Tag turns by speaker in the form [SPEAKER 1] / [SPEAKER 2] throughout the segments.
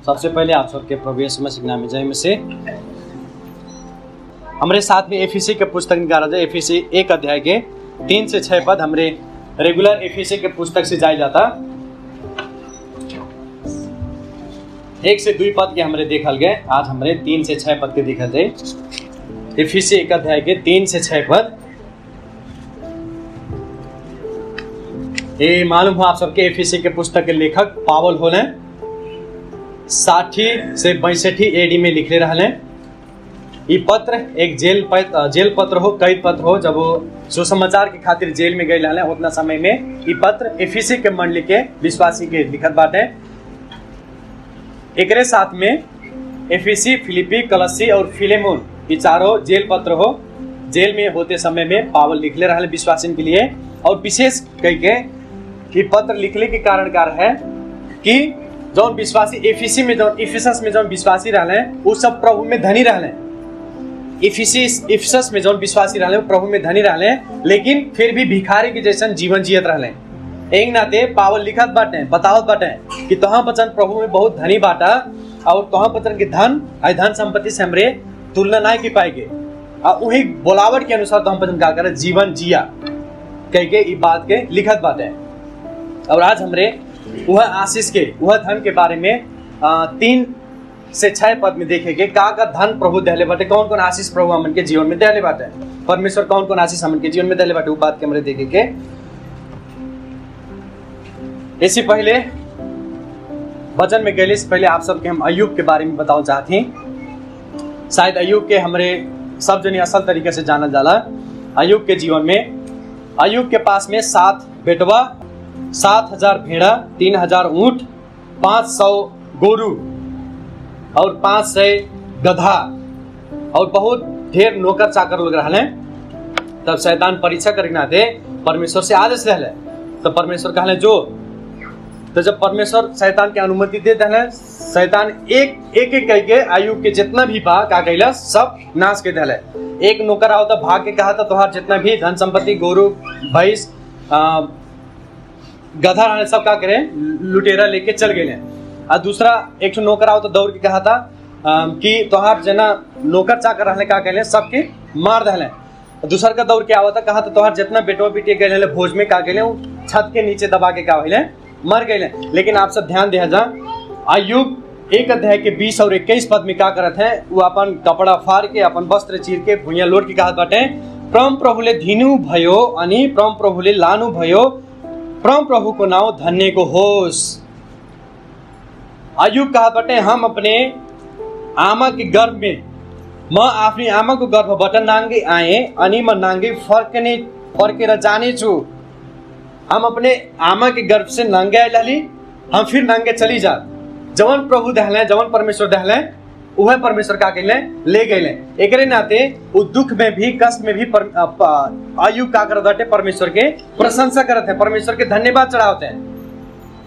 [SPEAKER 1] सबसे पहले आप सबके प्रभु यीशु मसीह के नाम में जय मसीह। हमारे साथ में एफएससी के पुस्तक निकाला जाए। एफएससी 1 अध्याय के 3 से 6 पद हमारे रेगुलर एफएससी के पुस्तक से जाया जाता। 1 से 2 पद के हमारे देखल गए। आज हमारे 3 से 6 पद के देखल जाए। एफएससी 1 अध्याय के 3 से 6 पद। ये मालूम हो आप सबके एफएससी के पुस्तक के लेखक पावल होले 60 से 62 एडी में लिखले रहले। ये पत्र एक जेल पत्र हो, कैद पत्र हो। जब वो सुसमाचार के खातिर जेल में गए रहले उतना समय में ये पत्र एफएससी के मंडली के विश्वासी के लिखत बाटे। एकरे साथ में एफएससी, फिलिपी, कलस्सी और फिलेमोन ये चारों जेल पत्र हो। जेल में होते समय में पावल लिखले रहले विश्वासियों के लिए। और विशेष कह के ये पत्र लिखने के कारण है कि जौन विश्वासी एफएससी में इफिसस में जौन विश्वासी रहले वो सब प्रभु में धनी रहले। इफिसस में जौन विश्वासी रहले वो प्रभु में धनी रहले, लेकिन फिर भी भिखारी के जैसन जीवन जियत रहले। एक नाते पावल लिखत बाटे, बतावत बाटे कि तोहां बचन प्रभु में बहुत धनी बाटा और तोहां बचन के धन संपत्ति से हमरे तुलना नहीं की पाएंगे। और वही बोलावट के अनुसार तोहां बचन का करे जीवन जिया कह के ई बात के लिखत बाटे। और आज हमरे वह आशीष के वह धन के बारे में 3 से 6 पद में देखेंगे का धन प्रभु दहले बाटे, कौन कौन आशीष प्रभु हमन के जीवन में दहले बाटे, परमेश्वर कौन कौन आशीष हमन के जीवन में दहले बाटे, वो बात के हमरे देखेंगे। इससे पहले वचन में गए से पहले आप सबके हम अय्यूब के बारे में बताना चाहते हैं। शायद अय्यूब के हमरे सब जने असल तरीके से जानल जाला। अय्यूब के जीवन में अय्यूब के पास में 7 बेटवा, 7,000 भेड़ा, 3,000 ऊंट, 500 गोरू और 500 गधा और बहुत ढेर नौकर चाकर लोग रहले। तब शैतान परीक्षा करे ना दे परमेश्वर से आदेश रहले। तो परमेश्वर कहले जो, तो जब परमेश्वर शैतान के अनुमति दे दहले, शैतान एक करके अय्यूब के जितना भी बा का कहला सब नाश के दहले। एक नौकर आओ तो भाग के कहा था तोहार जितना भी धन संपत्ति, गोरू, भैंस, गधा रहने सब का करे लुटेरा लेके चल गए। और दूसरा एक नौकर आओ तो दौड़ के कहा था कि तोहार जना नौकर चाकर रहने का कहले सबके मार दहले। दूसरा का दौड़ के आवा था कहा था तोहार जितना बेटवा बेटी गए भोज में का कहले छत के नीचे दबा के का होइले मर गए। लेकिन आप सब ध्यान दे जा, अय्यूब 1 अध्याय के 20 और 21 पद में का करत है, वो अपन कपड़ा फाड़ के अपन वस्त्र चीर के भुइया लोट के कहत बाटे, परम प्रभुले धीनु भयो अनि परम प्रभुले लानु भयो, परम प्रभु को नाम धन्य को होश। अय्यूब कहा बटे हम अपने आमा के गर्भ में म आफ्नी आमा को गर्भबाट नांगे आए अनि म नांगे फर्केर जाने छु। हम अपने आमा के गर्भ से नांगे आइलाली, हम फिर नांगे चली जा। जवन प्रभु दहले, जवन परमेश्वर दहले वह परमेश्वर का कहले ले गए। एकरे नाते वो दुख में भी, कष्ट में भी अय्यूब का करत बाटे परमेश्वर के प्रशंसा करत है, परमेश्वर के धन्यवाद चढ़ाते हैं।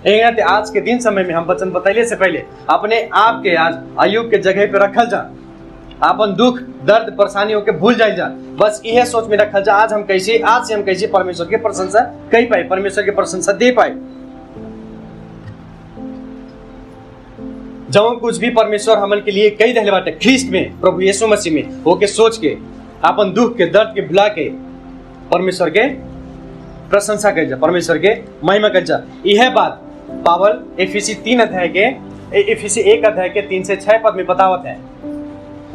[SPEAKER 1] एक नाते आज के दिन समय में हम वचन बताइले से पहले अपने आप के आज अय्यूब के जगह पे रखल जा, अपन दुख दर्द परेशानियों के भूल जाए जा। बस यह सोच में रखल जा आज से हम कैसे परमेश्वर की प्रशंसा कर पाए, परमेश्वर की प्रशंसा दे पाए। जब कुछ भी परमेश्वर हमन के लिए कई दहले बाटे ख्रीस्त में, प्रभु यीशु मसीह में होके सोच के अपन दुख के दर्द के भुला के परमेश्वर के प्रशंसा कर जा, परमेश्वर के महिमा कर जा। यह बात पावल एफएससी 1 अध्याय के 3 से 6 पद में बतावत है।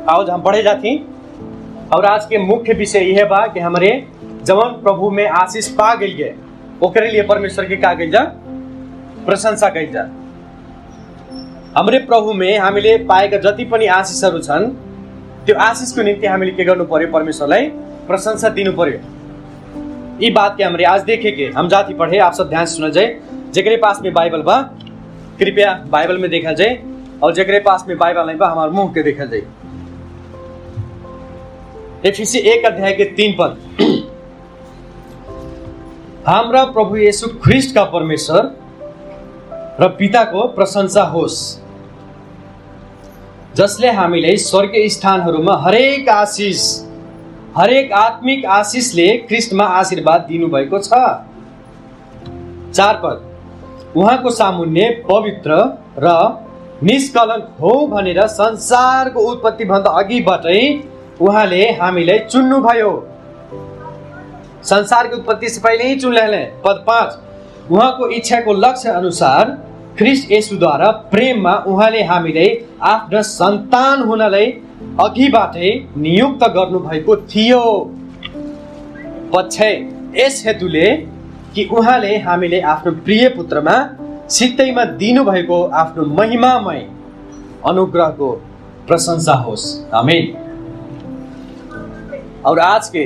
[SPEAKER 1] आज हम पढ़े जाती और आज के मुख्य विषय यह बा कि हमारे जवन प्रभु में आशीष पा गए ओकरे लिए परमेश्वर के का गई जा प्रशंसा कर जा। हमरे प्रभु में हामीले पाएका जति पनि आशीषहरू छन् त्यो आशीषको निम्ति हामीले के गर्नु पर्यो, परमेश्वरलाई प्रशंसा दिनु पर्यो। यी बात के हमरे आज देखेंगे। हम जाति पढ़े, आप सब ध्यान से सुना जाए। जेकरे पास में बाइबल बा कृपया बाइबल में देखा जाए और जेकरे पास में बाइबल नहीं बा हमारे मुंह के देखा जाए। एफएससी 1 अध्याय के 3 पद। हाम्रा प्रभु यीशु ख्रीष्ट का परमेश्वर र पिता को प्रशंसा होस्, जसले हामीलाई स्वर्गीय स्थानहरूमा हरेक आत्मिक आशीषले ख्रीष्टमा आशीर्वाद दिनुभएको छ। 4 पद। उहाँको सामुन्ने पवित्र र निष्कलङ्क हो भनेर संसारको उत्पत्ति भन्दा अघिबाटै उहाँले हामीलाई चुन्नुभयो। संसारको उत्पत्ति से पहिले ही चुन लेले। पद 5, उहाँको इच्छाको लक्ष्य अनुसार ख्रीष्ट येशूद्वारा प्रेममा उहाँले हामीलाई आफ्ना सन्तान हुनलाई अघिबाटै नियुक्त गर्नुभएको थियो। पद 6, यस हेतुले कि उहाँले हामीले आफ्नो प्रिय पुत्रमा सित्तैमा दिनुभएको आफ्नो महिमामय अनुग्रहको प्रशंसा होस्। आमीन। और आज के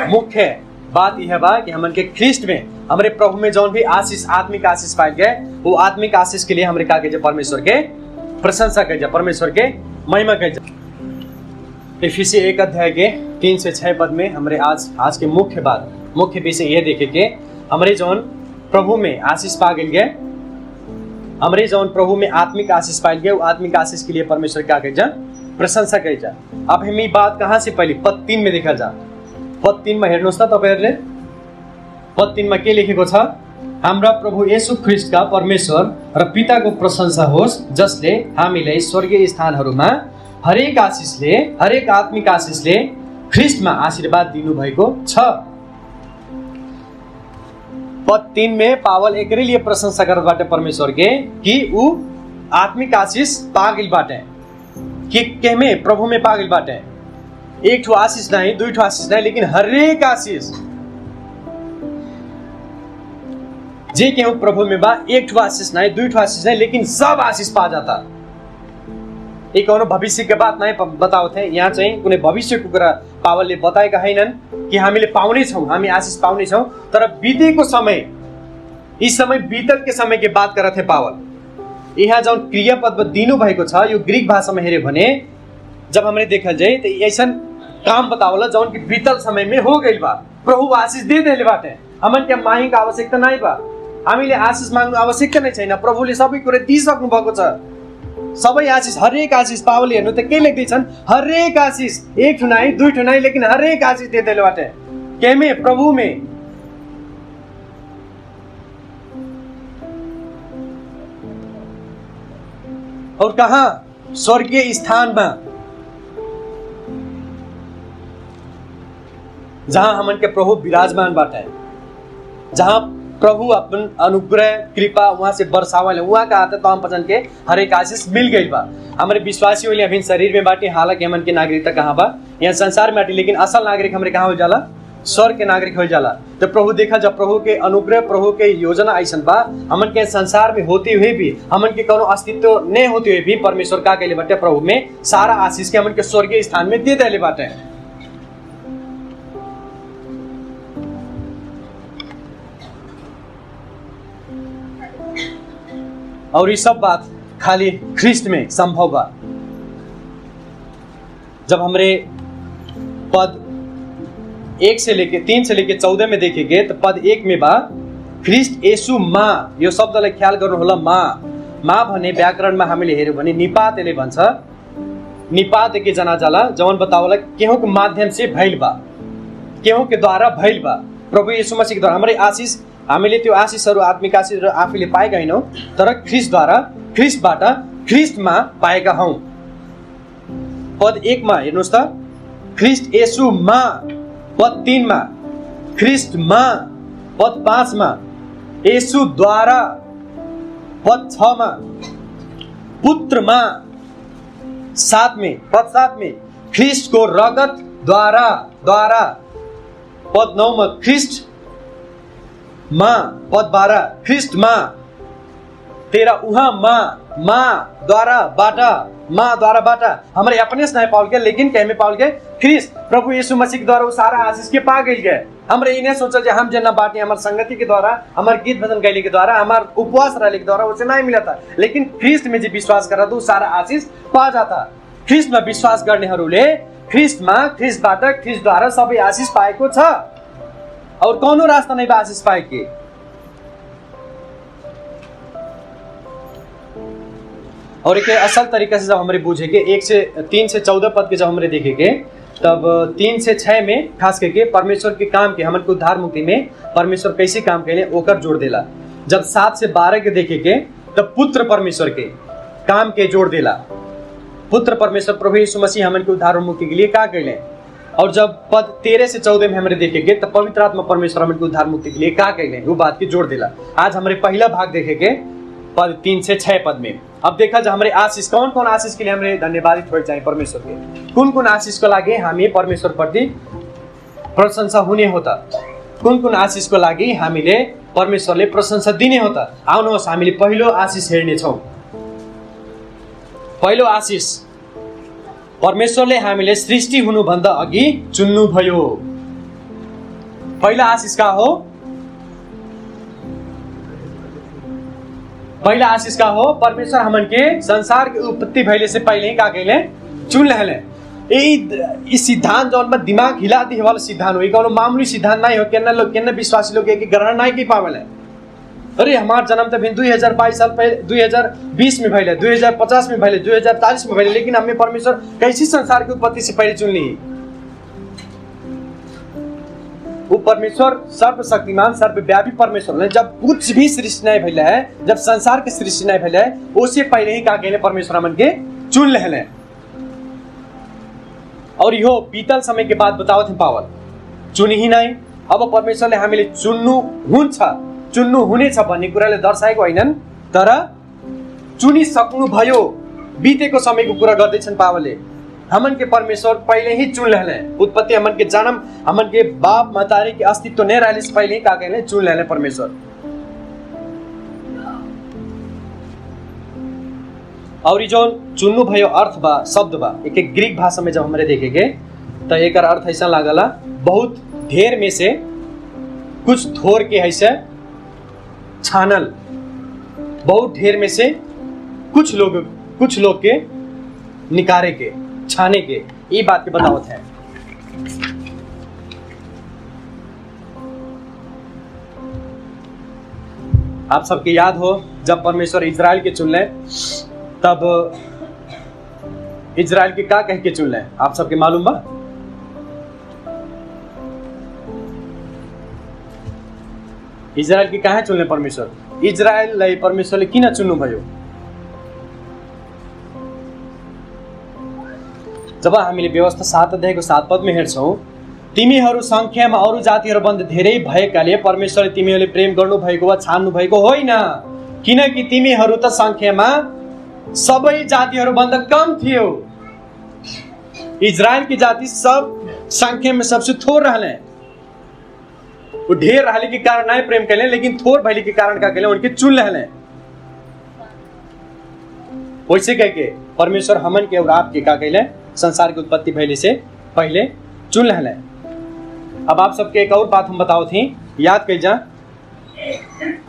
[SPEAKER 1] मुख्य बात यह बा कि हमन के ख्रीष्ट में, हमारे प्रभु में जौन भी आशीष, आत्मिक आशीष पाए गए, वो आत्मिक आशीष के लिए हमरे का कहे, परमेश्वर के प्रशंसा कहे, परमेश्वर के महिमा कहे। इफिसी 1 अध्याय के 3 से 6 पद में हमरे आज के मुख्य विषय यह देखे के हमरे जौन प्रभु में आशीष पा गए, हमरे जौन प्रभु में आत्मिक आशीष पाइल गए, वो आत्मिक आशीष के लिए परमेश्वर क्या कहे, प्रशंसा कहे। अब हम ये बात कहाँ से पहले पद 3 में देखा जा। पद 3 में हेर्नुहोस् त तपाईहरुले, पद 3 में के लेखेको छ, हाम्रा प्रभु येशू ख्रीष्टका परमेश्वर र पिताको प्रशंसा होस्, जसले हामीलाई स्वर्गीय स्थानहरूमा हरेक आशीषले, हरेक आत्मिक आशीषले ख्रीष्टमा आशीर्वाद दिनुभएको छ। पद 3 में पावल एकरे लिए प्रशंसा करत बाटे परमेश्वर के कि ऊ आत्मिक आशीष पागिल बाटे, कि केमे प्रभु में पागिल बाटे। एक ठो आशीष नहीं, 2 ठो आशीष नहीं, लेकिन हरेक आशीष जे केहू प्रभु में बा, 1 ठो आशीष नहीं, 2 ठो आशीष नहीं, लेकिन सब आशीष पा जाता। एक कौनो भविष्य के बात नहीं बताओ थे, यहाँ चाहिँ कुनै भविष्यको कुरा पावलले बताएका हैनन् कि हामीले पाउने छौं, हामी आशीष पाउने छौं। तर बीतेको समय, इस समय बीतल के समय के बात करत है पावल। यहाँ जौन क्रियापद दिनु भएको छ, यो ग्रीक भाषामा हेर्यो भने जब हमरे देखल जाए तो ऐसन काम बतावला जौन कि बीतल समय में हो गइल बा। प्रभु आशीष दे देले बाटे, हमन के मांगे का आवश्यकता नहीं बा, हामीले आशीष माग्नु आवश्यकता नै छैन। प्रभुले सबै कुरा दिइसक्नु भएको छ, सबै आशीष, हरेक आशीष। पावलले हेर्नु त के लेख्दै छन्, हरेक आशीष, 1 ठो नहीं, 2 ठो नहीं, लेकिन हरेक आशीष दे देले बाटे। केमे प्रभु में। और कहा, स्वर्गीय स्थान में, जहां हमन के प्रभु विराजमान बाटे, जहां प्रभु अपन अनुग्रह कृपा वहां से बरसावल, वहां का आता तो हम पसंद के हरेक आशीष मिल गई बा। हमारे विश्वासी होली अभी शरीर में बाटे, हालांकि हमन की नागरिकता कहाँ बा, यहाँ संसार में बाटे, लेकिन असल नागरिक हमरे कहाँ हो जाला, स्वर्ग के नागरिक हो जाला। तो प्रभु देखा, जब प्रभु के अनुग्रह, प्रभु के योजना ऐसन बा, हमन के संसार में होते हुए भी, हमन के कोनो अस्तित्व नहीं होते हुए भी परमेश्वर का कहले बाटे, प्रभु में सारा आशीष के हमन के स्वर्गीय स्थान में दे देले बाटे। और ये सब बात खाली ख्रीष्ट में संभव बा। जब हमरे पद 1 से लेके 3 से लेके 14 में देखेंगे तो पद 1 में बा, ख्रीष्ट येशू माँ, यो शब्दलाई ख्याल गर्नु होला। माँ भन्ने व्याकरणमा हामीले हेर्यो भने निपातले भन्छ, निपात के जना जाला जवन बतावला केहू के माध्यम से भइल बा, केहू के द्वारा भइल बा। प्रभु येशू मसीह के द्वारा हमरे आशीष, हामीले त्यो आशीषहरू, आत्मिक आशीष आफैले पाएका हैनौं, तर ख्रीष्टद्वारा, ख्रीष्टबाट ख्रीष्टमा पाएका हौं। पद 1 मा हेर्नुहोस् त, ख्रीष्ट येशूमा। पद 3 मा ख्रीष्टमा। पद 5 मा येशूद्वारा। पद 6 मा पुत्रमा। पद 7 में ख्रीष्टको रगत द्वारा। पद 9 में ख्रीष्ट माँ। पद 12 ख्रीष्ट माँ। 13 उहाँ माँ द्वारा बाटा। हमारे अपने से नहीं पाओल गया, लेकिन क्या में पाओल गए, ख्रीष्ट प्रभु यीशु मसीह के द्वारा वो सारा आशीष के पा गई गए। हमरे इन्हें सोचा जे हम जना बाटे, हमारे संगति के द्वारा, हमारे गीत भजन गाइले के द्वारा, हमारे उपवास रहने के द्वारा उसे नहीं मिला था, लेकिन ख्रीष्ट में जो विश्वास कर रहा था वो सारा आशीष पा जाता। ख्रीष्ट में विश्वास गर्नेहरूले ख्रीष्टमा, ख्रीष्टबाट, ख्रीष्टद्वारा सबै आशीष पाएको छ। और कौनो रास्ता नहीं बा आशीष पाए के। और एक असल तरीके से जब हमारे बूझेंगे 3 से 14 पद के जब हमारे देखेंगे, तब 3 से 6 में खास करके परमेश्वर के काम के, हमारे उद्धार मुक्ति में परमेश्वर कैसे काम कैले ओकर जोड़ देला। जब 7 से 12 के देखेंगे तब पुत्र परमेश्वर के काम के जोड़ देला। पुत्र परमेश्वर प्रभु यीशु मसीह हमन के उद्धार और मुक्ति के लिए का कैले। और जब पद 13 से 14 में हमरे देखेंगे तो पवित्र आत्मा परमेश्वर हमन के उद्धार मुक्ति के लिए का कैले, वो बात के जोड़ देला। आज हमारे पहला भाग देखेंगे पद 3 से 6 पद में। अब देखा जा हमारे आशीष, कौन कौन आशीष के लिए हमें धन्यवादित हो जाए परमेश्वर के, कुन कुन आशीष को लागे हमें परमेश्वर प्रति प्रशंसा हुने होता, कुन कुन आशीष को लागि हामीले परमेश्वरले प्रशंसा दिने होता। आउनुहोस् हामीले पहिलो आशीष हेर्ने छौं। पहिलो आशीष, परमेश्वरले हामीले सृष्टि हुनुभन्दा अघि चुन्नु भयो। पहिला आशीष का हो? पहिला आशीष का हो? परमेश्वर हमन के संसार के उत्पत्ति भइले से पहले ही का कैले? चुन लेले। यही सिद्धांत जो दिमाग हिला दी वाला सिद्धांत हो, कोनो मामूली सिद्धांत नहीं हो। केना लोग, केना विश्वासी लोग की ग्रहण नहीं की पावेले। अरे हमार जन्म तो 2022 साल पहले 2020 में भइले, 2050 में भइले, 2040 में भइले, लेकिन हमें परमेश्वर कैसी संसार की उत्पत्ति से पहले चुन ली। वो परमेश्वर सर्वशक्तिमान सर्वव्यापी परमेश्वर है। जब कुछ भी सृष्टि नहीं भइले है, जब संसार की सृष्टि नहीं भइले है, उससे पहले ही का कहले परमेश्वर हमन के चुन लेले। और यो बीतल समय के बाद बताओ थे पावल चुनी ही नहीं। अब परमेश्वरले हामीले चुन्नु हुन्छ, चुन्नु हुनेछ भन्ने कुराले दर्शाएको हैनन्, तर चुनिसक्नु भयो। बीतेको समयको कुरा गर्दैछन् पावलले। हमन के परमेश्वर पहले ही चुन लेले। उत्पत्ति हमन के जन्म, हमन के बाप मतारी के अस्तित्व नहीं रहले से पहले ही का कहले चुन लेले परमेश्वर। और जो चुन्नु भयो अर्थ बा, शब्द बा, एक ग्रीक भाषा में जब हमरे देखेंगे तो एक अर्थ ऐसा लागला, बहुत ढेर में से कुछ थोर के ऐसे छानल, बहुत ढेर में से कुछ लोग के निकारे के, छाने के, ये बात के बतावत है। आप सबके याद हो जब परमेश्वर इजराइल के चुन ले, तब इजराइल के का कह के चुन ले, आप सबके मालूम बा? इजराइल के कहाँ चुनले परमेश्वर? इजराइल लाई परमेश्वरले किन चुन्नु भयो? जब हामीले व्यवस्था 7 अध्यायको 7 पद में हेर्छौं, तिमीहरू संख्यामा अरू जातिहरू भन्दा धेरै भएकाले परमेश्वरले तिमीहरूले प्रेम गर्नु भएको वा छान्नु भएको होइन, किनकि तिमीहरू त संख्यामा सबै जातिहरू भन्दा कम थियो। इजराइल की जाति सब संख्या में सबसे थोर रहले। वो ढेर रहले के कारण नहीं प्रेम कैले, लेकिन थोर भइले के कारण का कैले उनके चुन लेले। वैसे कह के परमेश्वर हमन के और आपके का कैले संसार की उत्पत्ति भइले से पहले चुन लेले। अब आप सबके एक और बात हम बताओ थी, याद कर जा।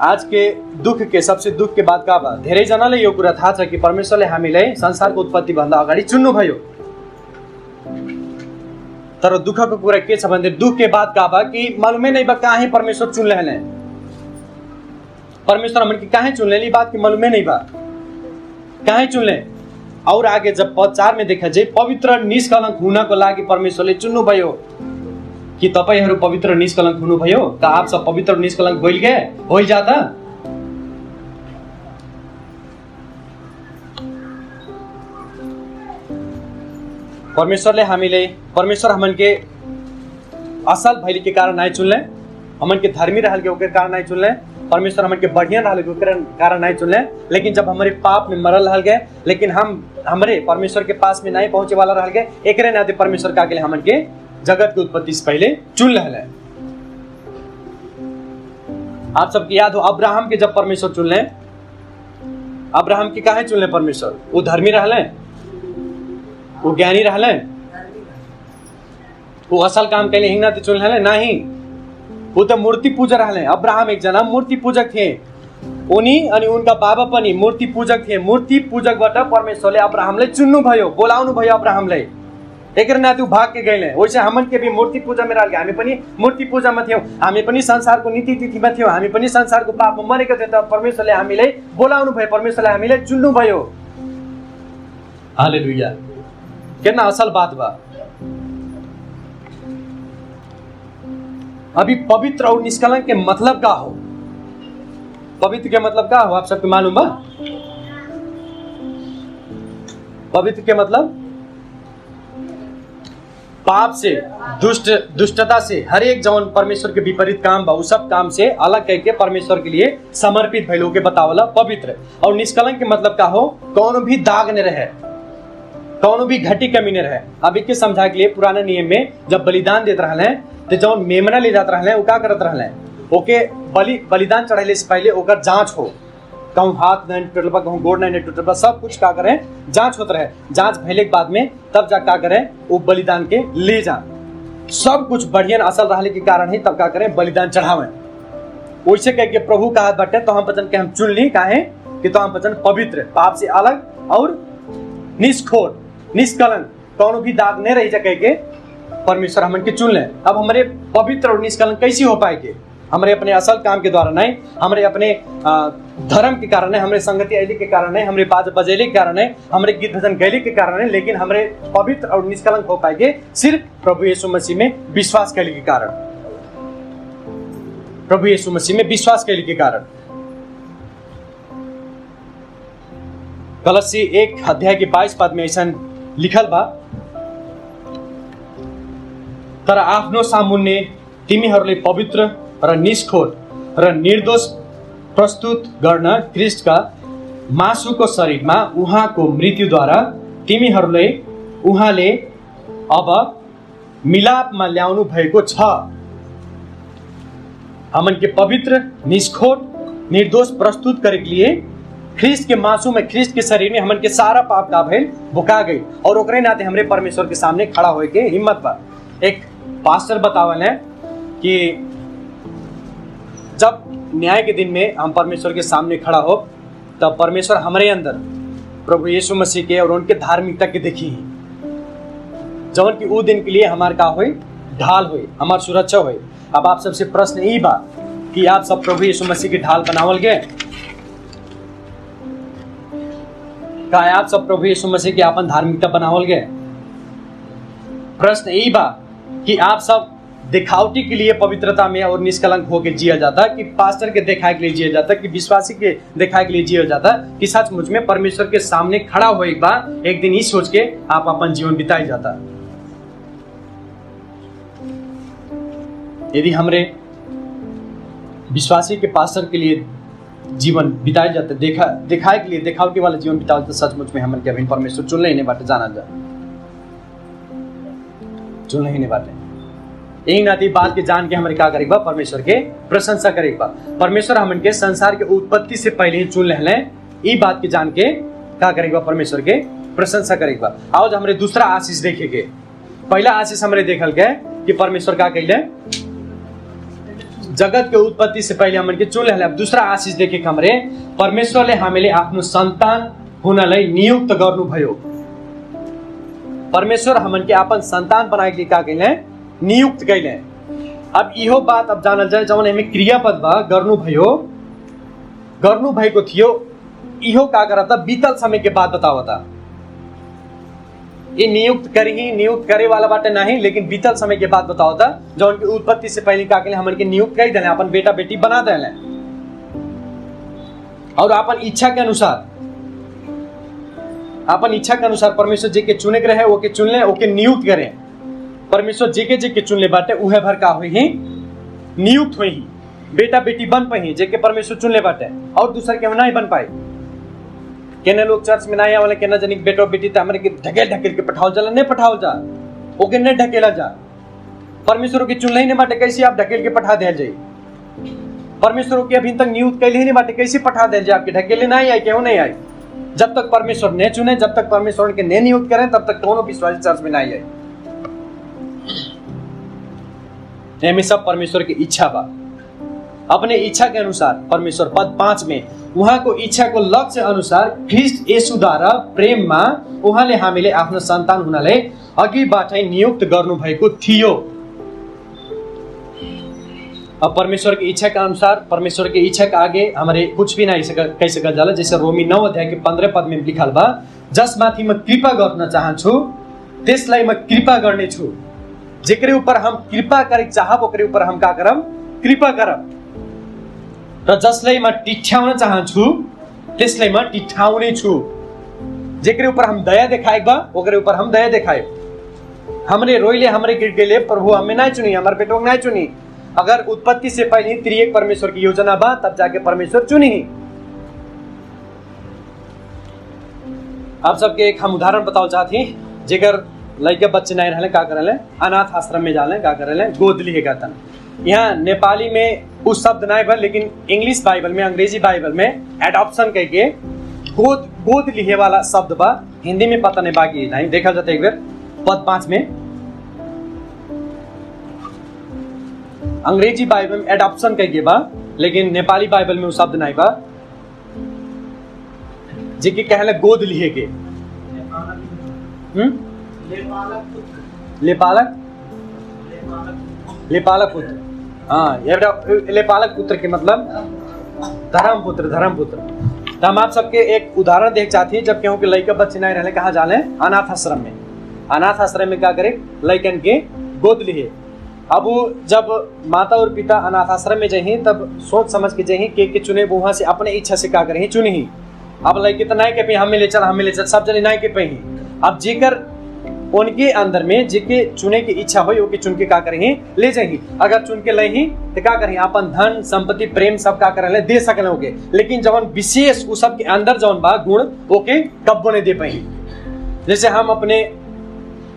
[SPEAKER 1] आज के दुख के सबसे दुख के बाद का बा, धेरै जनाले यो कुरा थाहा छ कि परमेश्वरले हामीलाई संसारको उत्पत्ति भन्दा अगाडि चुन्नु भयो। तर दुखको कुरा के छ भन्दा दुख के बाद का बा कि मालूमै नहीं बा काहे परमेश्वर चुन लेले। परमेश्वर हमन के काहे चुन लेली, बात की मालूमै नहीं बा काहे चुन ले। और आगे जब पद 4 में देखा जाए, पवित्र निष्कलंक हुनको लागि परमेश्वरले चुन्नु भयो। कि तपाईहरु पवित्र निष्कलंक हुनु भयो? का आप सब पवित्र निष्कलंक भइल गए? होई जाता? परमेश्वर हमन के असल भइल के कारण नहीं चुनले, हमन के धर्मी रहल के ओकर कारण नहीं चुनले, परमेश्वर हमन के बढ़िया रहल के ओकर कारण नहीं चुनले। लेकिन जब हमारे पाप में मरल रहल गए, लेकिन हम हमरे परमेश्वर के पास में नहीं पहुंचे वाला रहल गए, एकरे नाते परमेश्वर का के लिए हमन के जगत की उत्पत्ति से पहले चुन लेले। आप सबकी याद हो अब्राहम के जब परमेश्वर चुन ले, अब्राहम के काहे चुन ले परमेश्वर? वो धर्मी रहले, वो ज्ञानी रहले, वो असल काम कैले हिंगना तो चुन लेले नहीं। वो तो मूर्ति पूजक रहले। अब्राहम एक जना मूर्ति पूजक थे, उनी अनि उनका बाबा पनि मूर्ति पूजक थे। मूर्ति पूजकबाट परमेश्वरले अब्राहमलाई चुन्नु भयो, बोलाउनु भयो अब्राहमलाई। एकर नाते भाग के गए। वैसे हमन के भी मूर्ति पूजा में रहल, हामी पनि मूर्ति पूजा में थियौं, हामी पनि संसारको नीति तिथिमा थियौं, हामी पनि संसारको पापमा मरेका थियौं। त परमेश्वरले हामीलाई बोलाउनु भयो, परमेश्वरले हामीलाई चुन्नु भयो। हालेलुया। कितना असल बात बा। अभी पवित्र और निष्कलंक के मतलब का हो? पवित्र के मतलब का हो आप सबके मालूम बा? पवित्र के मतलब पाप से, दुष्टता से, हर एक जवन परमेश्वर के विपरीत काम बा, उ सब काम से अलग करके परमेश्वर के लिए समर्पित भइल होके बतावला पवित्र। और निष्कलंक के मतलब का हो, कौनो भी दाग न रहे, कौनो भी घटी कमी न रहे। अब इसके समझा के लिए पुराने नियम में जब बलिदान देते रहले तो जवन मेमना ले जाते रहले वो का करत रहले, ओके बलिदान चढ़ाइले से पहले ओकर जांच हो, कहूँ हाथ नहीं टूटल बा, कहूँ गोड़ नहीं टूटल बा, सब कुछ का करें जांच होता रहे। जांच भइले के बाद में तब जा का करें वो बलिदान के ले जा, सब कुछ बढ़िया असल रहले के कारण ही तब का करें बलिदान चढ़ावे। वैसे कह के प्रभु का हाथ बटे तो हम पचन के हम चुन ली काहे कि तो हम पचन पवित्र, पाप से अलग और निष्खोर निष्कलंक, कौनो भी दाग नहीं रही कह के परमेश्वर हमन के चुन ले। अब हमारे पवित्र और निष्कलंक कैसे हो पाएंगे? हमारे अपने असल काम के द्वारा नहीं, हमारे अपने धर्म के कारण है, हमारे संगति ऐली के कारण है, हमारे बाज बजेले के कारण है, हमारे गीत भजन गैली के कारण है, लेकिन हमारे पवित्र और निष्कलंक हो पाएंगे सिर्फ प्रभु यीशु मसीह में विश्वास कैली के कारण, प्रभु यीशु मसीह में विश्वास कैली के कारण। कलसी 1 अध्याय के 22 पद में ऐसा लिखल बा, तर आफ्नो सामुन्ने तिमीहरूले पवित्र र निष्खोर र निर्दोष प्रस्तुत गर्न ख्रीष्टका मासुको शरीरमा उहाँको मृत्युद्वारा तिमीहरूले उहाँले अब मिलापमा ल्याउनु भएको छ। हमन के पवित्र निष्खोर निर्दोष प्रस्तुत करे के लिए ख्रीष्ट के मासु में, ख्रीष्ट के शरीर में हमन के सारा पाप का भेल बुका गई और ओकरे नाते हमरे परमेश्वर के सामने खड़ा होए के हिम्मत बा। एक पास्टर बतावल है कि जब न्याय के दिन में हम परमेश्वर के सामने खड़ा हो तब परमेश्वर हमारे अंदर प्रभु यीशु मसीह के और उनके धार्मिकता के देखी ही, जवन की वो दिन के लिए हमारे का हुई ढाल हुई, हमारी सुरक्षा हुई। अब आप सबसे प्रश्न यही बा कि आप सब प्रभु यीशु मसीह की ढाल बनावल गए? का आप सब प्रभु यीशु मसीह की अपन धार्मिकता बनावल गए? प्रश्न यही बा कि आप सब दिखावटी के लिए पवित्रता में और निष्कलंक होकर जिया जाता, कि पास्टर के दिखाए के लिए जिया जाता, कि विश्वासी के दिखाए के लिए जिया जाता, कि सचमुच में परमेश्वर के सामने खड़ा हो एक बार एक दिन ही सोच के आप अपन जीवन बिताई जाता? यदि हमरे विश्वासी के पास्टर के लिए जीवन बिताए जाते, दिखाए के लिए दिखावटी वाला जीवन बिताए, तो सचमुच में हमन के अभी परमेश्वर चुन ही नहीं बाटे, जाना जा चुन ही नहीं बाटे। यही नाती बात के जान के हमारे क्या करेगा, परमेश्वर के प्रशंसा करेगा। परमेश्वर हमन के संसार के उत्पत्ति से पहले ही चुन ले, ये बात के जान के क्या करेगा, परमेश्वर के प्रशंसा करेगा। आओ हमारे दूसरा आशीष देखेंगे। पहला आशीष हमारे देखल गए कि परमेश्वर क्या कहले, जगत के उत्पत्ति से पहले हमन के चुन ले। अब दूसरा आशीष देखे हमरे परमेश्वरले हामीले आफ्नो सन्तान हुनलाई नियुक्त गर्नु भयो। परमेश्वर हमन के अपन संतान बनाए के का कहले, नियुक्त कैले। अब इहो बात अब जानल जाए, जवन हमें क्रियापद बा गर्नु भएको थियो, इहो का करता बीतल समय के बाद बतावता। ये नियुक्त करे वाला बाटे नहीं, लेकिन बीतल समय के बाद बतावता, जवन की उत्पत्ति से पहले का कहले हमन के नियुक्त कर देले, अपन बेटा बेटी बना देले और अपन इच्छा के अनुसार परमेश्वर जे के चुने के रहे वो के चुन ले, ओके नियुक्त करे। परमेश्वर जे के चुन ले बाटे उहे भर का हुई ही नियुक्त हुई ही बेटा बेटी बन पाई, जे के परमेश्वर चुन ले बाटे, और दूसर के नहीं बन पाए। केने लोग चर्च में नहीं आवे, केना जनिक बेटा बेटी त हमरे के ढकेल के पठावल जाला, नहीं पठावल जा, ओके नहीं ढकेला जा। परमेश्वर के चुन ले नहीं बाटे, कैसे आप ढकेल के पठा दे जाई? परमेश्वर के अभी तक नियुक्त कैले ही नहीं बाटे, कैसे पठा दे जाए? आपके ढकेले नहीं आए, क्यों नहीं आए? जब तक परमेश्वर ने चुने, जब तक परमेश्वर के ने नियुक्त करें, तब तक दोनों विश्वासी चर्च में नहीं आए। में सब परमेश्वर की इच्छा बा। अपने इच्छा के अनुसार परमेश्वर पद 5 में उहाँको इच्छाको लक्ष्य अनुसार ख्रीष्ट येशूद्वारा प्रेममा उहाँले हामीले आफ्नो सन्तान हुनलाई अघिबाटै नियुक्त गर्नु भएको थियो। अब परमेश्वर की इच्छा के अनुसार, परमेश्वर की इच्छा के आगे हमारे कुछ भी नहीं कह सकल जाला। जैसे रोमी 9 अध्याय के 15 पद में लिखल बा, जसमाथि म कृपा गर्न चाहन्छु त्यसलाई म कृपा गर्नेछु। जेकरे ऊपर हम कृपा करे चाहब ओकरे ऊपर हम का करम, कृपा करम। र जसलाई म टिठ्याउन चाहन्छु त्यसलाई म टिठ्याउने छु। जेकरे ऊपर हम दया दिखाए बा ओकरे ऊपर हम दया दिखाए। हमरे रोइले हमरे गिर गेले प्रभु हमें नहीं चुनी, हमारे बेटों को नहीं चुनी। अगर उत्पत्ति से पहले त्रिएक परमेश्वर की योजना बा तब जाके परमेश्वर चुनी ही। आप सबके एक हम उदाहरण बताओ चाहती, जेकर लड़के बच्चे नहीं रहले का करे, अनाथ आश्रम में जाले का करे, गोद लिए कहतन। यहाँ नेपाली में उस शब्द नहीं बा, लेकिन इंग्लिश बाइबल में, अंग्रेजी बाइबल में एडॉप्शन कह के गोद लिए वाला शब्द बा। हिंदी में पता नहीं, बाकी नहीं देखा जाता। एक बार पद 5 में अंग्रेजी बाइबल में एडॉप्शन कह के बा, लेकिन नेपाली बाइबल में वो शब्द नहीं बा, जेके कहले गोद लिए के। लेपालक पुत्र। हाँ, लेपालक पुत्र के मतलब धर्मपुत्र। तो हम आप सबके एक उदाहरण देख चाहती है, जब केहू के लड़के बच्चे नहीं रहले कहाँ जाले, अनाथ आश्रम में। अनाथ आश्रम में क्या करे, लड़कन के गोद लिए। अब वो जब माता और पिता अनाथ आश्रम में जाही तब सोच समझ के जाही के चुने, वहां से अपने इच्छा से क्या करे चुनी ही। अब लड़के तो नहीं के पे हमें ले चल सब जने नहीं के पे ही। अब जेकर उनके अंदर में जेके चुने की इच्छा हो ओके चुन के का करें ले जाएंगे। अगर चुन के लही तो क्या करें, अपन धन संपत्ति प्रेम सब का करे दे सकले होगे, लेकिन जवन विशेष उस सब के अंदर जवन बा गुण ओके कब्बो नहीं दे पाई। जैसे हम अपने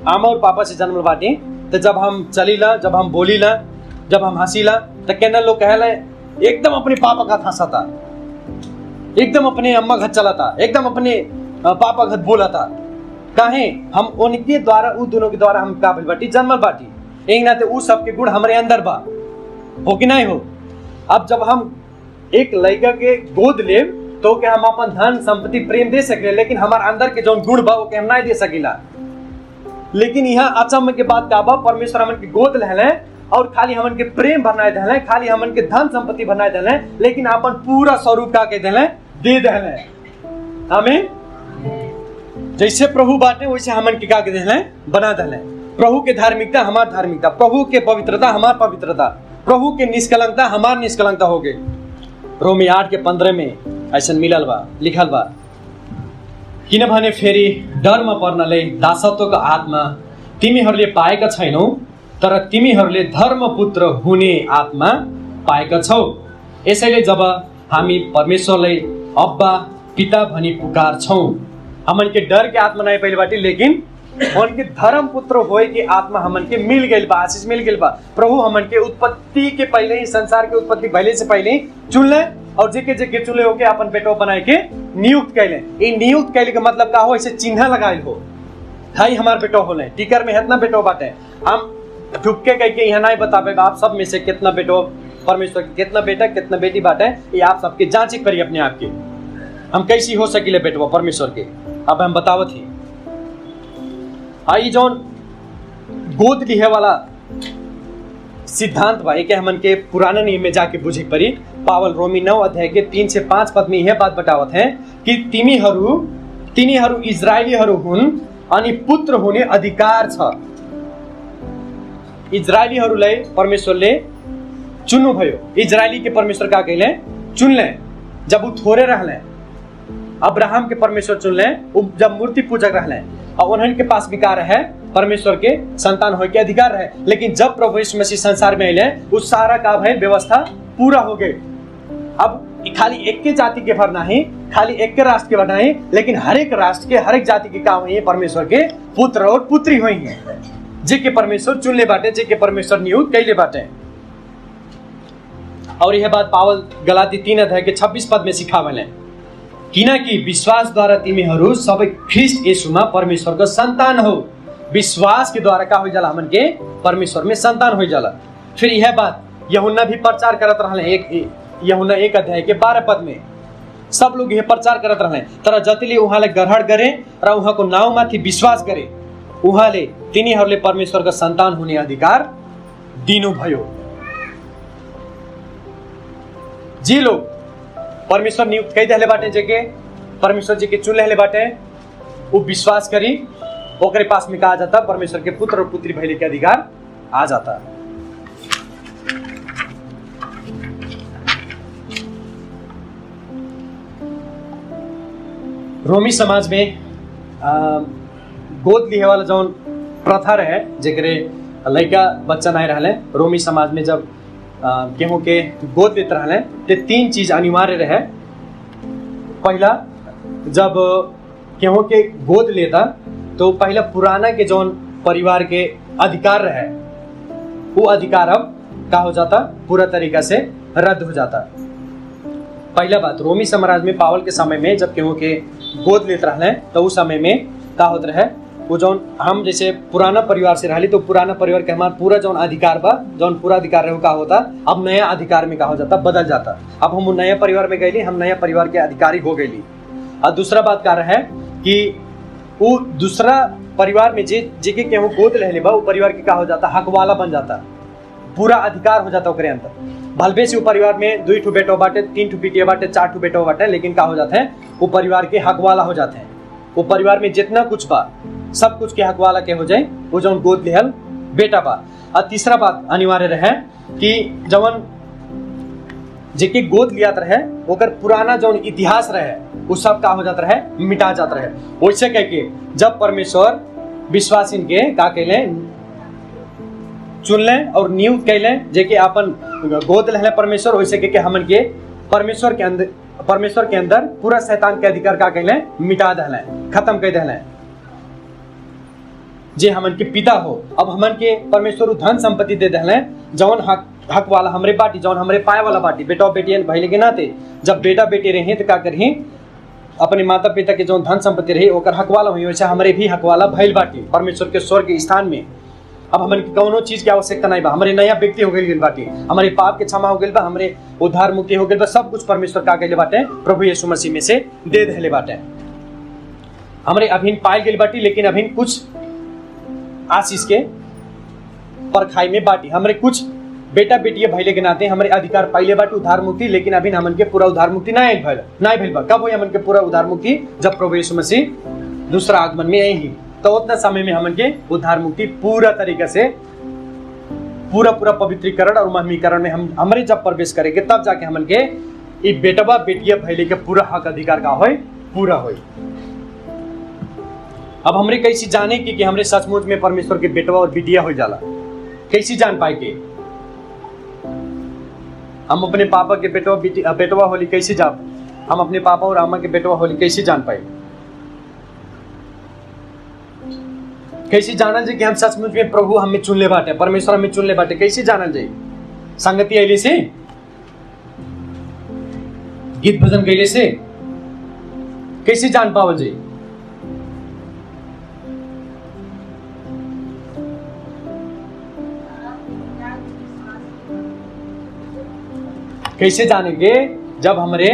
[SPEAKER 1] आमा और पापा से जन्मल बाटी, तो जब हम चलीला, जब हम बोलीला, जब हम हंसीला, तो कहना लोग कहला एकदम अपने पापा का हंसा था, एकदम अपने अम्मा घर चला था, एकदम अपने पापा घर बोला था। काहे, हम उनके द्वारा उन दोनों के द्वारा हम काबिल बाटी जन्मल बाटी। एक नाते उस सबके गुण हमारे अंदर बा, हो कि नहीं हो। अब जब हम एक लड़का के गोद ले तो क्या हम अपन धन संपत्ति प्रेम दे सके, लेकिन हमारे अंदर के जो गुण बा वो के हम नहीं दे सकीला। लेकिन यहाँ अचम्म के बात का बा, परमेश्वर हमन के गोद ले और खाली हमन के प्रेम भरना दे, खाली हमन के धन संपत्ति भरना दे, लेकिन अपन पूरा स्वरूप का के दे दे। हमें जैसे प्रभु बाटे वैसे हमन के का के दे बना दे। प्रभु के धार्मिकता हमार धार्मिकता, प्रभु के पवित्रता हमार पवित्रता, प्रभु के निष्कलंकता हमार निष्कलंकता हो गए। रोमी 8:15 में ऐसा मिलल बा, लिखल बा, किनभने फेरि डरमा पर्नले दासत्वको आत्मा तिमीहरूले पाएका छैनौ, तर तिमीहरूले धर्मपुत्र हुने आत्मा पाएका छौ। यसैले जब हामी परमेश्वरलाई अब्बा पिता भनी पुकारछौ, हमन के डर के आत्मा नहीं पहले बाटी, लेकिन उनके धर्म पुत्र होए की आत्मा हमन के मिल गई बा, आशीष मिल गई बा। प्रभु हमन के उत्पत्ति के पहले ही, संसार के उत्पत्ति पहले से पहले ही चुन ले और जेके चुने होके अपन बेटो बनाए के नियुक्त कैले। ये नियुक्त कैले का मतलब का हो, इसे चिन्ह लगाए हो, हाई हमार बेटो होले, टीकर में इतना बेटो बाटे। हम ठुक्के कह के यहाँ नहीं बताबे आप सब में से कितना बेटो परमेश्वर के, कितना बेटा कितना बेटी बाटे, ये आप सबके जांच करिए अपने आप की, हम कैसी हो सकिले बेटवा परमेश्वर के। अब हम बतावत ही आई जौन गोद लिहे वाला सिद्धांत बा, एक हमन के पुराना नियम में जाके बुझे पड़ी। पावल रोमी 9:3 से 5 पद में यह बात बतावत है कि तिनीहरू इजरायलीहरू हुन् अनि पुत्र हुने अधिकार छ। इजरायलीहरूलाई परमेश्वरले चुन्नु भयो। इजरायली के परमेश्वर का कहले चुनले, जब वो थोड़े रहले। अब्राहम के परमेश्वर चुनले जब मूर्ति पूजक रहले, और उन्हीं के पास विकार है परमेश्वर के संतान हो के अधिकार है। लेकिन जब प्रभु यीशु मसीह संसार में आए, उस सारा का भाई व्यवस्था पूरा हो गई। अब खाली एक के जाति के भरना है, खाली एक के राष्ट्र के भरना है, लेकिन हर एक राष्ट्र के हर एक जाति के काम हुई परमेश्वर के पुत्र और पुत्री हुई है, जे के परमेश्वर चुनले बाटे, जे के परमेश्वर नियुक्त कैले बाटे। और यह बात पावल गलाती 3:26 पद में सिखावले, किनकि विश्वास द्वारा तिमीहरू सबै ख्रीष्ट येशूमा परमेश्वरको सन्तान हो। विश्वास के द्वारा का हो जाला हमन के परमेश्वर में संतान हो जाला। फिर यह बात यूहन्ना भी प्रचार करत रहले, यूहन्ना 1:12 पद में सब लोग यह प्रचार करत रहले, तर जतिले उहाँले ग्रहण गरे र उहाँको नाउँमाथि विश्वास गरे, उहाँले तिनीहरूले परमेश्वरको सन्तान हुने अधिकार दिनुभयो। जी लोग परमेश्वर नियुक्त कई दहले बाटे, जेके परमेश्वर जी के चुन ले बाटे, वो विश्वास करी, ओकरे पास में कहा जाता परमेश्वर के पुत्र और पुत्री भइले के अधिकार आ जाता। रोमी समाज में गोद लिए वाला जौन प्रथा रहे जेकरे लड़का बच्चा नहीं रहले, रोमी समाज में जब केहू के गोद लेते रहले तो 3 चीज अनिवार्य रहे। पहला, जब केहू के गोद लेता तो पहला पुराना के जौन परिवार के अधिकार रहे वो अधिकार अब का हो जाता, पूरा तरीका से रद्द हो जाता। पहला बात, रोमी साम्राज्य में पावल के समय में जब केहू के गोद लेते रहले तो उस समय में का होता रहे, वो जौन हम जैसे पुराना परिवार से रहली तो पुराना परिवार के हमारा पूरा जौन अधिकार बा, जौन पूरा अधिकार रहे का होता, अब नया अधिकार में का हो जाता, बदल जाता। अब हम नया परिवार में गईली, हम नया परिवार के अधिकारी हो गईली। और दूसरा बात का रहे कि वो दूसरा परिवार में जेके केहू गोद रहले बा वो परिवार के का हो जाता, हक वाला बन जाता, पूरा अधिकार हो जाता ओकरे अंदर। भलबे से वो परिवार में 2 बेटो बाटे, 3 बिटिया बाटे, 4 बेटो बाटे, लेकिन का हो जाते हैं वो परिवार के हक वाला हो जाते हैं। वो परिवार में जितना कुछ बा सब कुछ के हक वाला के हो जाए वो जौन गोद लेहल बेटा बा। और तीसरा बात अनिवार्य रहे कि जवन जेके गोद लियात रहे ओकर पुराना जौन इतिहास रहे वो सब का हो जाता रहे, मिटा जाता रहे। वैसे कह के जब परमेश्वर विश्वासीन के का कैले चुनले और नियुक्त कैले जेके अपन गोद लहले परमेश्वर, वैसे के हमन के परमेश्वर के अंदर पूरा शैतान के अधिकार का कैले मिटा दहले, खत्म कर दहले। जे हमन के पिता हो, अब हमन के परमेश्वर धन संपत्ति दे दहले जौन हक वाला हमरे बाटी, जौन हमरे पाए वाला बाटी। बेटा बेटियन भइले के नाते जब बेटा बेटी रहे तो का करही, अपने माता पिता के जौन धन संपत्ति रही ओकर हक वाला हुई, वैसे हमरे भी हक वाला भइल बाटी परमेश्वर के स्वर्ग स्थान में। अब हमन के कौनो चीज की आवश्यकता नहीं बा, हमारे नया व्यक्ति हो गई बाटी, हमारे पाप के क्षमा हो गई बा, हमरे उद्धार मुक्ति हो गई बा, सब कुछ परमेश्वर का कैले बाटे प्रभु यीशु मसीह में से दे देले बाटे। हमरे अभिन पायल गई बाटी, लेकिन अभिन कुछ आशीष के परखाई में बाटी। हमरे कुछ बेटा बेटिया भइले के नाते हमरे अधिकार पाइले बाटी उद्धार मुक्ति, लेकिन अभी हमन के पूरा उद्धार मुक्ति नहीं भइल बा। कब होई हमन के पूरा उद्धार मुक्ति? जब प्रभु यीशु मसीह दूसरा आगमन में आई, तो उतना समय में हमन के उद्धार मुक्ति पूरा तरीके से पूरा पवित्रीकरण और महिमीकरण में हमरे जब प्रवेश करेंगे तब जाके हमन के ये बेटवा बेटिया भइले के पूरा हक अधिकार का होई, पूरा होई। अब हमरे कैसे जाने कि हमरे सचमुच में परमेश्वर के बेटवा और बिटिया हो जाला? कैसे जान पाए के हम अपने पापा के बेटवा होली कैसे जाब? हम अपने पापा और अम्मा के बेटवा होली कैसे जान पाए? कैसे जानल जाए कि हम सचमुच में प्रभु हमें चुन ले बाटे, परमेश्वर हमें चुन ले बाटे? कैसे जानल जाए? संगति अइले से, गीत भजन गइले से कैसे जान पावल जाए? कैसे जानेंगे? जब हमरे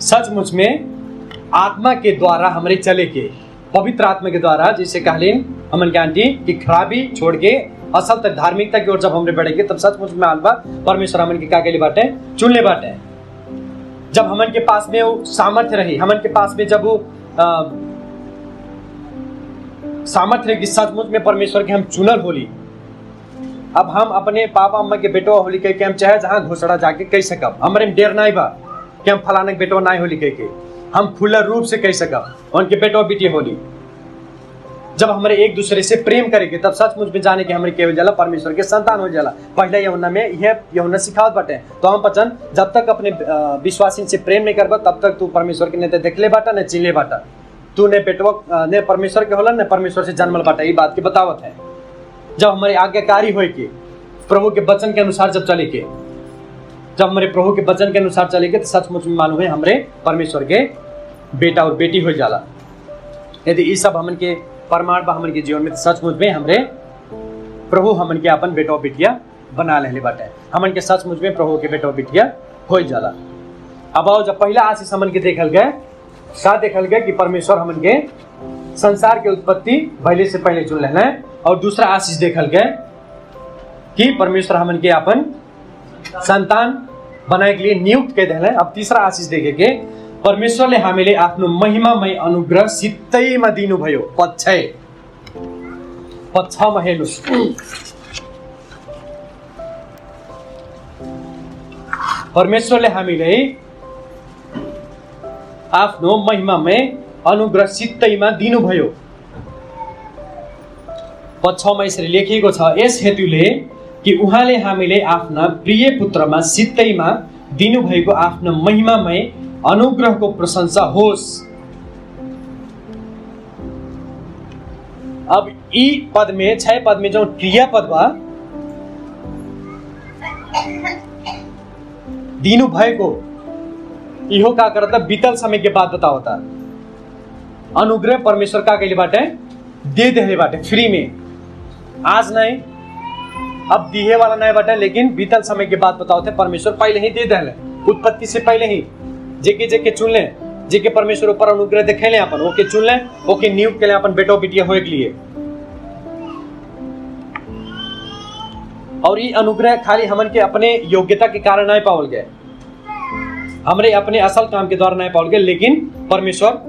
[SPEAKER 1] सचमुच में आत्मा के द्वारा हमरे चले के, पवित्र आत्मा के द्वारा, जैसे कहलीन हमन के आंटी कि खराबी छोड़ के असल तक धार्मिकता की ओर जब हमरे बढ़ेंगे तब सचमुच में आलबा परमेश्वर हमन के का के लिए बाटे, चुन ले बाटे। जब हमन के पास में वो सामर्थ्य रही, हमन के पास में जब वो सामर्थ्य रही कि सचमुच में परमेश्वर के हम चुनल होली, अब हम अपने पापा अम्मा के बेटवा होली कह के हम चाहे जहाँ घोषणा जाके कह सकब, हमारे में डेर नहीं बा कि हम फलाना के बेटवा नहीं होली कह के, हम खुला रूप से कह सकब उनके बेटवा बेटी होली। जब हमारे एक दूसरे से प्रेम करेंगे तब सचमुच में जाने के हमारे के हो जाला परमेश्वर के संतान हो जाला। पहले यूहन्ना में यूहन्ना सिखावत बाटे, तो हम पचन जब तक अपने विश्वासी से प्रेम नहीं करबा तब तक तू परमेश्वर के न देख ले बाटा न चिन ले बाटा, तू ने बेटवा ने परमेश्वर के होला न परमेश्वर से जन्मल बाटा। ये बात की बतावत है। जब हमारे आज्ञाकारी हो के प्रभु के वचन के अनुसार जब चले के, जब हमारे प्रभु के वचन के अनुसार चले के तो सचमुच में मालूम है हमारे परमेश्वर के बेटा और बेटी हो जाला। यदि ये सब हमन के प्रमाण बा हमन के जीवन में, सचमुच में हमरे प्रभु हमन के अपन बेटा बेटिया बना ले बाटे, हमन के सचमुच में प्रभु के बेटा बेटिया हो जाला। अब आओ जब पहला आशीष हमन के देखल गए, देखल गए कि परमेश्वर हमन के संसार के उत्पत्ति पहले से पहले चुन लेना है, और दूसरा आशीष देखल गए कि परमेश्वर हमन के अपन संतान बनाए के लिए नियुक्त कर देले। अब तीसरा आशीष देखे के परमेश्वरले हामीले आफ्नो महिमामय अनुग्रह सित्तैमा दिनुभयो। पद 6 मा हेर्नुस्, परमेश्वरले हामीले आफ्नो महिमामय अनुग्रह सित्तैमा दिनुभयो। पद 6 मा यसरी लेखिएको छ, यस हेतुले कि उहाँले हामीले आफ्ना प्रिय पुत्रमा सित्तैमा दिनुभएको आफ्नो महिमामय अनुग्रहको प्रशंसा होस्। अब ई पद में 6 पद में जो क्रियापद बा दिनु भएको, इहो का करता बीतल समय के बाद बतावता। अनुग्रह परमेश्वर का कहिले बाटे दे देले बाटे फ्री में, आज नहीं, अब दिए वाला नहीं बाटे, लेकिन बीतल समय के बाद बतावते परमेश्वर पहले ही दे देले, उत्पत्ति से पहले ही जेके जेके चुन ले, जेके परमेश्वर ऊपर अनुग्रह देखे ले अपन, ओके चुन ले, ओके नियुक्त के लिए अपन बेटो बेटिया होए के लिए। और ये अनुग्रह खाली हमन के अपने योग्यता के कारण नहीं पावल गए, हमरे अपने असल काम के द्वारा नहीं पावल गए, लेकिन परमेश्वर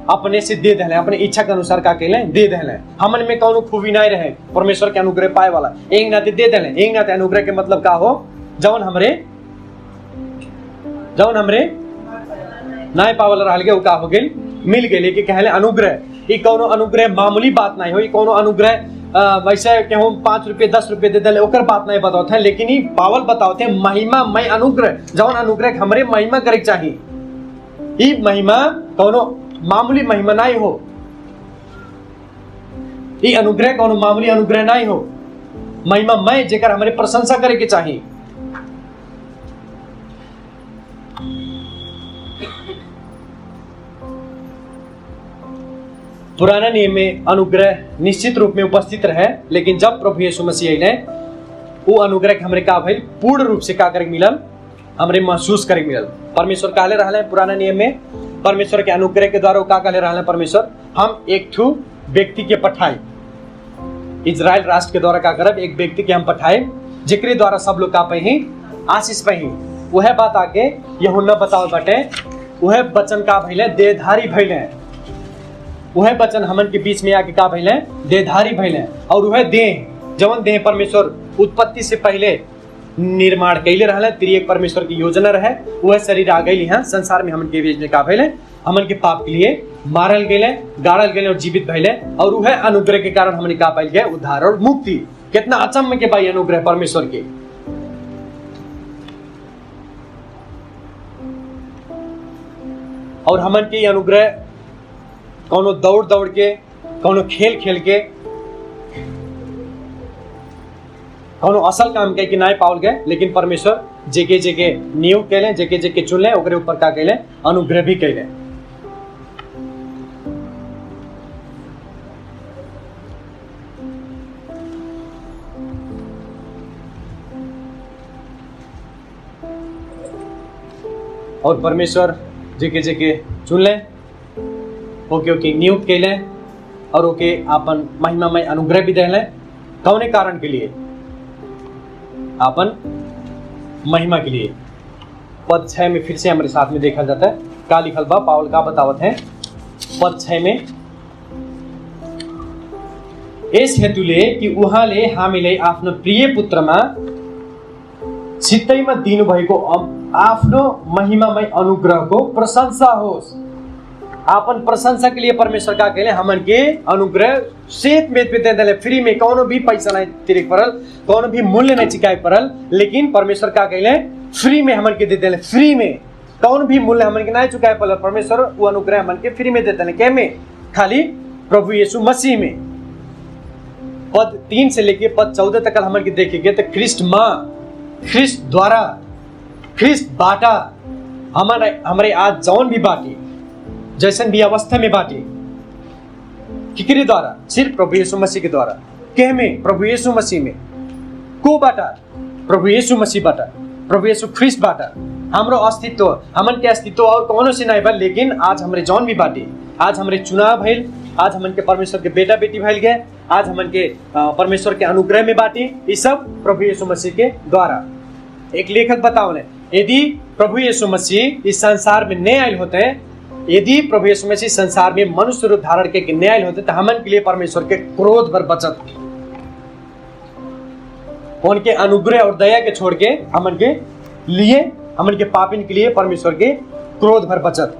[SPEAKER 1] अपने से दे देले, अपने इच्छा के अनुसार का केले दे देले। हमन में कौनो खूबी नहीं रहे परमेश्वर के अनुग्रह पाए वाला, एक नाते दे देले। एक नाते अनुग्रह के मतलब का हो, जवन हमरे नहीं पावल रहल के, का हो गेल मिल गेल, कि कहले अनुग्रह। ये कौनो अनुग्रह मामूली बात नहीं हो, ये कौनो अनुग्रह वैसे केहू 5 रुपये 10 रुपये दे देले ओकर बात नहीं बताते हैं, लेकिन ये पावल बताते हैं महिमा मय अनुग्रह, जवन अनुग्रह हमरे महिमा करे चाहिए। ये महिमा कौनो मामूली महिमा नहीं हो, ये अनुग्रह कौनो मामूली अनुग्रह नहीं हो, महिमा मय जेकर हमरे प्रशंसा करे के चाहिए। पुराना नियम में अनुग्रह निश्चित रूप में उपस्थित रहे, लेकिन जब प्रभु यीशु मसीह आइले, वो अनुग्रह हमरे का भइल पूर्ण रूप से का करे मिलल, हमरे महसूस करे मिलल। परमेश्वर कहले रहले पुराना नियम में, परमेश्वर के अनुग्रह के द्वारा का कहले रहले परमेश्वर, हम एक ठू व्यक्ति के पठाए, इजराइल राष्ट्र के द्वारा का करब, एक व्यक्ति के हम पठाए जेकरे द्वारा सब लोग का पही आशीष पही। वह बात आके यूहन्ना बतावल बाटे, वह वचन का भइले देहधारी भइले, वह वचन हमन के बीच में आके का भइले देहधारी भइले। और वह देह जवन देह परमेश्वर उत्पत्ति से पहले निर्माण कैले रहले, त्रिएक परमेश्वर की योजना रहे, वह शरीर आ गई यहाँ संसार में हमन के बीच में का भइले, हमन के पाप के लिए मारल गेले, गाड़ल गेले और जीवित भइले। और वह अनुग्रह के कारण हमन का पाइल गए उद्धार और मुक्ति। कितना अचम्म के भाई अनुग्रह परमेश्वर के। और हमन के अनुग्रह कौनो दौड़ दौड़ के, कौनो खेल खेल के, कौनो असल काम के नहीं पावल गए, लेकिन परमेश्वर जेके जेके नियुक्त कैले, जेके जेके चुनले, ओकरे ऊपर का कैले अनुग्रह भी कैले। और परमेश्वर जेके जेके चुनले, ओके ओके नियुक्त कैले, और ओके आपन महिमामय अनुग्रह भी देले। कौने कारण के लिए? आपन महिमा के लिए। पद 6 में फिर से हमारे साथ में देखा जाता है का लिखल बा, पावल का बतावत है पद 6 में, यस हेतुले कि उहाँले हामीले आफ्नो प्रिय पुत्रमा सित्तैमा दिनुभएको आफ्नो महिमामय अनुग्रहको प्रशंसा होस्। आपन प्रशंसा के लिए परमेश्वर का कहले हमन के अनुग्रह सेत में दे देले, फ्री में, कौनो भी पैसा नहीं तिरे पड़ल, कौनो भी मूल्य नहीं चुकाए पड़ल, लेकिन परमेश्वर का कहले फ्री में हमन के दे देले, फ्री में, कौन भी मूल्य हमन के नहीं चुकाए पड़ल, परमेश्वर वो अनुग्रह हमन के फ्री में दे देले। के में? खाली प्रभु यीशु मसीह में। पद 3 से लेके पद 14 तक हमन के देखेंगे तो ख्रिस्ट माँ, ख्रिस्ट द्वारा, ख्रिस्ट बाटा हमारे आज जौन भी बाटी, जैसन भी अवस्था में बाटी, किकरे द्वारा? सिर्फ प्रभु यीशु मसीह के द्वारा। के में? प्रभु यीशु मसीह में। को बाटा? प्रभु यीशु मसीह बाटा, प्रभु यीशु ख्रिस्ट बाटा। हमरो अस्तित्व, हमन के अस्तित्व और कौनो से नहीं भइल, लेकिन आज हमरे जौन भी बाटी, आज हमरे चुनाव भइल, आज हमन के परमेश्वर के बेटा बेटी भइल गए, आज हमन के परमेश्वर के अनुग्रह में बाटी, ये सब प्रभु यीशु मसीह के द्वारा। एक लेखक बताओ, यदि प्रभु यीशु मसीह इस संसार में नहीं आयल होते, यदि प्रभु यीशु मसीह संसार में मनुष्य रूप धारण के नहीं आयल होते, तो हमन के लिए परमेश्वर के क्रोध पर बचत, उनके अनुग्रह और दया के छोड़ के हमन के लिए, हमन के पापिन के लिए परमेश्वर के क्रोध भर बचत।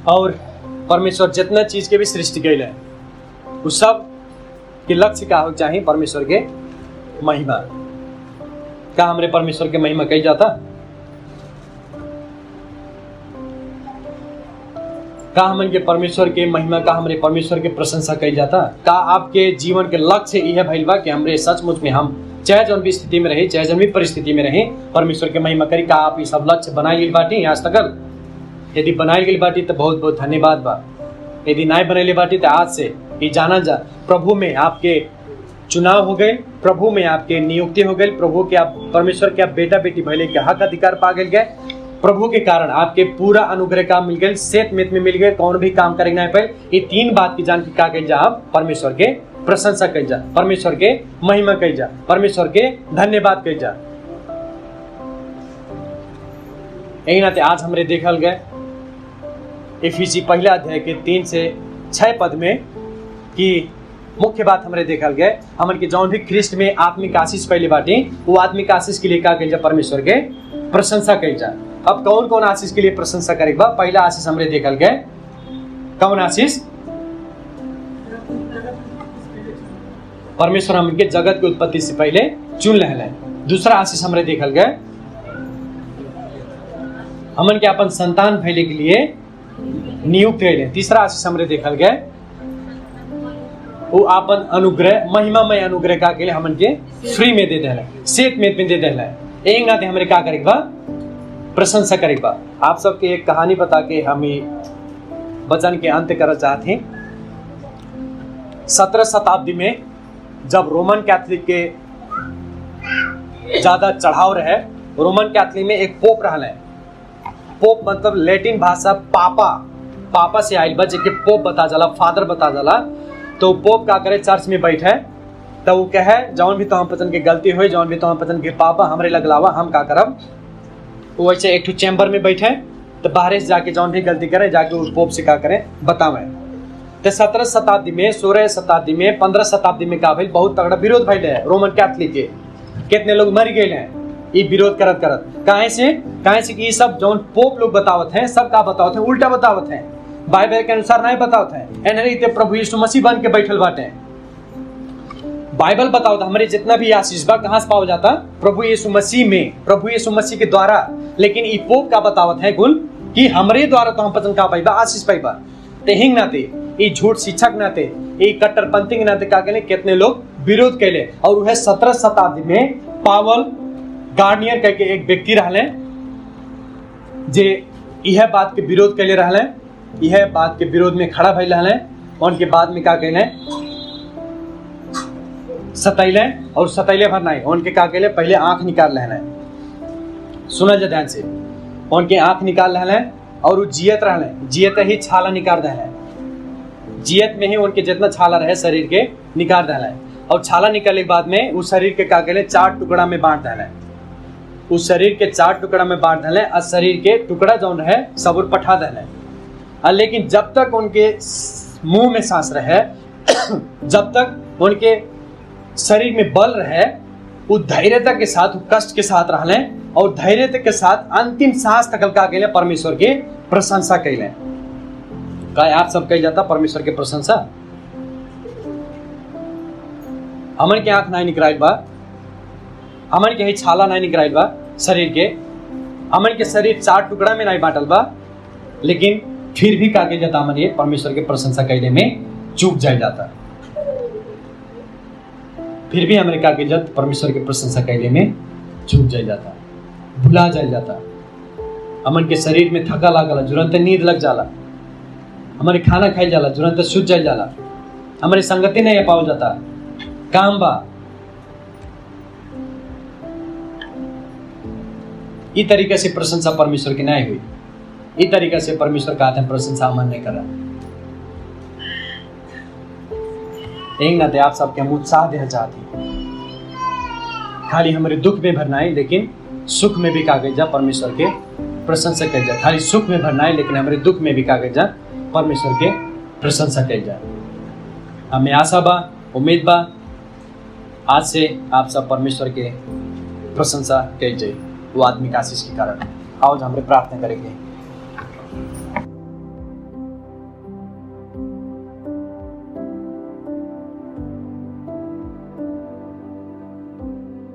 [SPEAKER 1] और परमेश्वर जितना चीज के भी सृष्टि कैले उस सब के लक्ष्य का हो चाहिए परमेश्वर के महिमा। का हमरे परमेश्वर के महिमा कही जाता? का हमन के परमेश्वर के महिमा, का हमरे परमेश्वर के प्रशंसा कही जाता? का आपके जीवन के लक्ष्य यह भइल बा कि हमरे सचमुच में हम चाहे जौन भी स्थिति में रहे, चाहे जौन भी परिस्थिति में रहे, परमेश्वर के महिमा करी? का आप ये सब लक्ष्य बनाई गई बाटी आज तक? यदि बनाई गई बाटी तो बहुत बहुत धन्यवाद बा। यदि नहीं बनैले बाटी तो आज से ये जाना जा प्रभु में आपके चुनाव हो गए, प्रभु में आपके नियुक्ति हो गई, प्रभु के आप परमेश्वर के आप बेटा बेटी भले के हक अधिकार पा गए, प्रभु के कारण आपके पूरा अनुग्रह काम मिल गए, सेत में मिल गए, कौन भी काम करेंगे नहीं पाए। ये तीन बात की जान की का कही जा, आप परमेश्वर के प्रशंसा कही जा, परमेश्वर के महिमा कही जा, परमेश्वर के धन्यवाद कही जा। यही नाते आज हमरे देखल गए इफिसी पहला अध्याय के 3 से 6 पद में कि मुख्य बात हमरे देखल गए हमन के जौन भी ख्रिस्ट में आत्मिक आशीष पहले बाटी वो आत्मिक आशीष के लिए का कही जा, परमेश्वर के प्रशंसा कही जा। अब कौन कौन आशीष के लिए प्रशंसा करेगा बा? पहला आशीष हमरे देखल गए कौन आशीष? परमेश्वर हमके जगत की उत्पत्ति से पहले चुन ले। दूसरा आशीष हमरे देखल गए हमन के अपन संतान फैले के लिए नियुक्त कैले। तीसरा आशीष हमरे देखल गए वो अपन अनुग्रह, महिमामय अनुग्रह का के लिए हमन के फ्री में दे देला, सेत में दे देला। एक नाते हमरे का करेगा बा? प्रशंसा करेगा बा। आप सबके एक कहानी बता के हम वचन के अंत करना चाहते हैं। 17 शताब्दी में जब रोमन कैथोलिक के ज्यादा चढ़ाव रहे, रोमन कैथोलिक में एक पोप रहले। पोप मतलब लैटिन भाषा पापा से आयल बा, जेके पोप बता जाला, फादर बता जाला। तो पोप का करे चर्च में बैठे तो वो कहे जौन भी तोहम पतन के गलती हुई, जौन भी तोहम पतन के पापा हमरे लगलावा, हम का करब? वो वैसे एक चैम्बर में बैठे तो बाहर से जाके जौन भी गलती करे जाके उस पोप से का करे बतावे। तो 17 शताब्दी में, 16 शताब्दी में, 15 शताब्दी में का भइल, बहुत तगड़ा विरोध भइल है रोमन कैथोलिक के। कितने लोग मर गए हैं ये विरोध करत काहे से कि ये सब जौन पोप लोग बतावत हैं, सब का बतावत हैं, उल्टा बतावत हैं, बाइबल के अनुसार नहीं बतावत हैं। एनरे प्रभु यीशु मसीह बन के बैठल बाटे। बाइबल बतावत हमारे जितना भी आशीष बा कहां से पावल जाता? प्रभु यीशु मसीह में, प्रभु यीशु मसीह के द्वारा। लेकिन ये पोप का बतावत है गुल कि हमरे द्वारा तो हम पतन का पाइबा, आशीष पाइबा। ते हिंग नाते, ये झूठ शिक्षक नाते, ये कट्टरपंथी के नाते का कहले कितने लोग विरोध कैले। और वह 17 शताब्दी में पावल गार्नियर कह के एक व्यक्ति रहले जे यह बात के विरोध कैले रहले, यह बात के विरोध में खड़ा भइल रहले। उनके बाद में का कहले सतैले, और सतैले भर नहीं, उनके का कहले पहले आंख निकाल लेने। सुना जा ध्यान से, उनके आंख निकाल लेने और वो जियत रहले, जियत ही छाला निकाल देले, जियत में ही उनके जितना छाला रहे शरीर के निकाल देले। और छाला निकालने के बाद में उस शरीर के का कहले 4 टुकड़ा में बांट देले। उस शरीर के 4 टुकड़ा में बांट देले और शरीर के टुकड़ा जो है सब पठा देले। लेकिन जब तक उनके मुंह में सांस रहे, जब तक उनके शरीर में बल रहे, वो धैर्यता के साथ, कष्ट के साथ रहले और धैर्यता के साथ अंतिम सांस तक का कहले परमेश्वर के प्रशंसा कैले। का आप सब कह जाता परमेश्वर के प्रशंसा? हमन के आंख नहीं निकराइल बा, हमन के ही छाला नहीं निकराइल बा शरीर के, हमन के शरीर 4 टुकड़ा में नहीं बांटल बा, लेकिन फिर भी का कह जाता हमन ये परमेश्वर के प्रशंसा कैले में चूक जाए जाता। फिर भी हमरे का कह जाता परमेश्वर के प्रशंसा कैले में चूक जाए जाता, भुला जाए जाता। हमन के शरीर में थका लागला, तुरंत नींद लग जाला, हमारे खाना खाई जाला, तुरंत सूझ जाए जाला, हमारे संगति नहीं पाओ जाता, काम बा। इस तरीके से प्रशंसा परमेश्वर की नहीं हुई, इस तरीके से परमेश्वर का आत्म प्रशंसा मन नहीं करा। एक नाते आप सबके हम उत्साह देना चाहते हैं, खाली हमारे दुख में भरना है लेकिन सुख में भी कागज जा परमेश्वर के प्रशंसा कर जा। खाली सुख में भरना है लेकिन हमारे दुख में भी कागज जा परमेश्वर के प्रशंसा कर जा। हमें आशा बा, उम्मीद बा आज से आप सब परमेश्वर के प्रशंसा कर जाए वो आत्मिक आशीष के कारण। आओ हमरे प्रार्थना करेंगे।